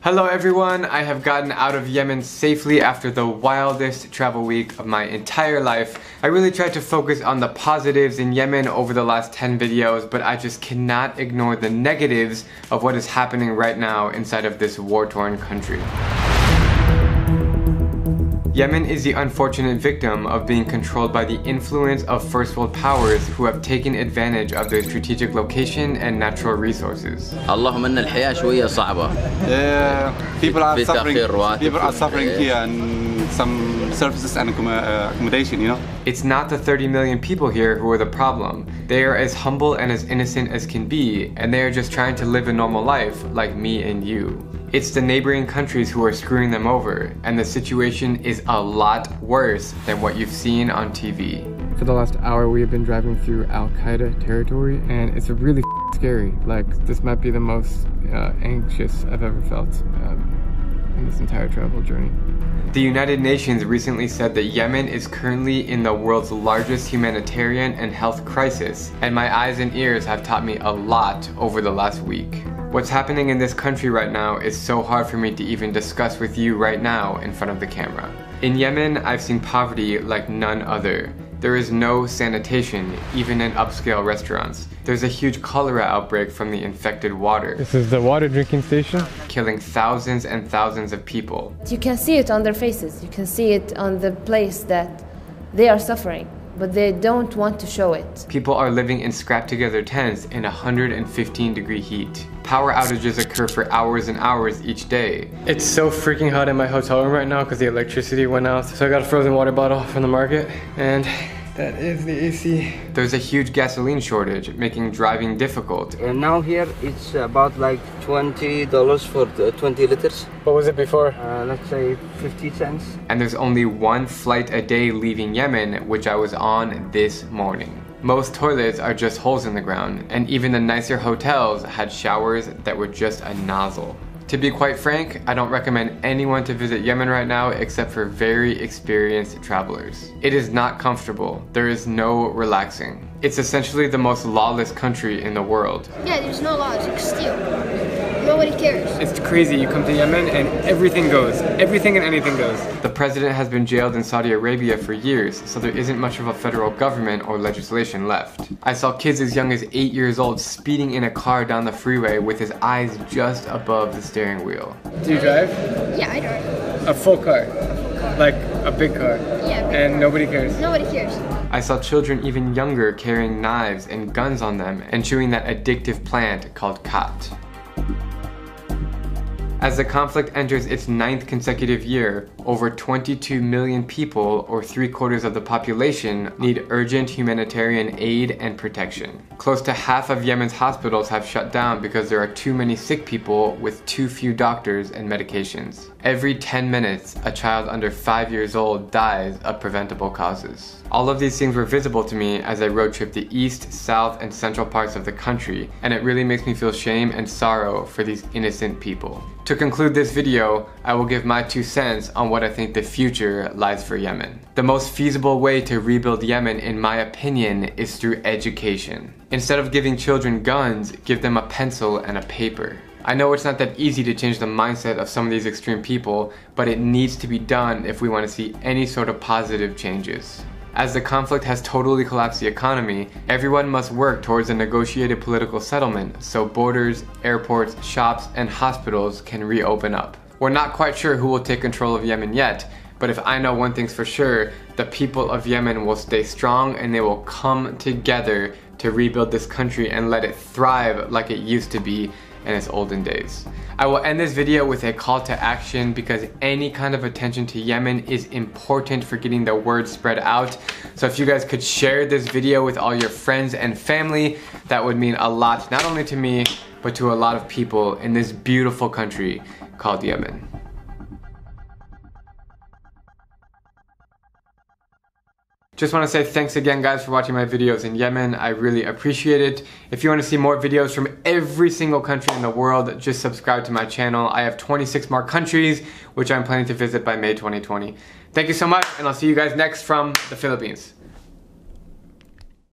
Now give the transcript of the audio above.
Hello everyone, I have gotten out of Yemen safely after the wildest travel week of my entire life. I really tried to focus on the positives in Yemen over the last 10 videos, but I just cannot ignore the negatives of what is happening right now inside of this war-torn country. Yemen is the unfortunate victim of being controlled by the influence of first world powers who have taken advantage of their strategic location and natural resources. اللهم إن الحياة شوية صعبة. People are suffering here and some services and accommodation, you know. It's not the 30 million people here who are the problem. They are as humble and as innocent as can be, and they are just trying to live a normal life like me and you. It's the neighboring countries who are screwing them over, and the situation is a lot worse than what you've seen on TV. For the last hour, we have been driving through Al-Qaeda territory, and it's really scary. Like, this might be the most anxious I've ever felt in this entire travel journey. The United Nations recently said that Yemen is currently in the world's largest humanitarian and health crisis, and my eyes and ears have taught me a lot over the last week. What's happening in this country right now is so hard for me to even discuss with you right now in front of the camera. In Yemen, I've seen poverty like none other. There is no sanitation, even in upscale restaurants. There's a huge cholera outbreak from the infected water. This is the water drinking station, killing thousands and thousands of people. You can see it on their faces. You can see it on the place that they are suffering, but they don't want to show it. People are living in scrap-together tents in 115-degree heat. Power outages occur for hours and hours each day. It's so freaking hot in my hotel room right now because the electricity went out. So I got a frozen water bottle from the market, and that is the AC. There's a huge gasoline shortage, making driving difficult. And now here it's about like $20 for the 20 liters. What was it before? Let's say 50 cents. And there's only one flight a day leaving Yemen, which I was on this morning. Most toilets are just holes in the ground, and even the nicer hotels had showers that were just a nozzle. To be quite frank, I don't recommend anyone to visit Yemen right now except for very experienced travelers. It is not comfortable. There is no relaxing. It's essentially the most lawless country in the world. Yeah, there's no laws. You can steal. Nobody cares. It's crazy. You come to Yemen and everything goes. Everything and anything goes. The president has been jailed in Saudi Arabia for years, so there isn't much of a federal government or legislation left. I saw kids as young as 8 years old speeding in a car down the freeway with his eyes just above the steering wheel. Do you drive? Yeah, I drive. A full car? Like a big car? Yeah, big And car. nobody cares? Nobody cares. I saw children even younger carrying knives and guns on them and chewing that addictive plant called khat. As the conflict enters its 9th consecutive year, over 22 million people, or 3/4 of the population, need urgent humanitarian aid and protection. Close to half of Yemen's hospitals have shut down because there are too many sick people with too few doctors and medications. Every 10 minutes, a child under 5 years old dies of preventable causes. All of these things were visible to me as I road tripped the east, south, and central parts of the country, and it really makes me feel shame and sorrow for these innocent people. To conclude this video, I will give my 2 cents on what I think the future lies for Yemen. The most feasible way to rebuild Yemen, in my opinion, is through education. Instead of giving children guns, give them a pencil and a paper. I know it's not that easy to change the mindset of some of these extreme people, but it needs to be done if we want to see any sort of positive changes. As the conflict has totally collapsed the economy, everyone must work towards a negotiated political settlement so borders, airports, shops, and hospitals can reopen up. We're not quite sure who will take control of Yemen yet, but if I know one thing's for sure, the people of Yemen will stay strong and they will come together to rebuild this country and let it thrive like it used to be in its olden days. I will end this video with a call to action because any kind of attention to Yemen is important for getting the word spread out. So if you guys could share this video with all your friends and family, that would mean a lot, not only to me, but to a lot of people in this beautiful country called Yemen. Just want to say thanks again guys for watching my videos in Yemen. I really appreciate it. If you want to see more videos from every single country in the world, just subscribe to my channel. I have 26 more countries, which I'm planning to visit by May 2020. Thank you so much, and I'll see you guys next from the Philippines.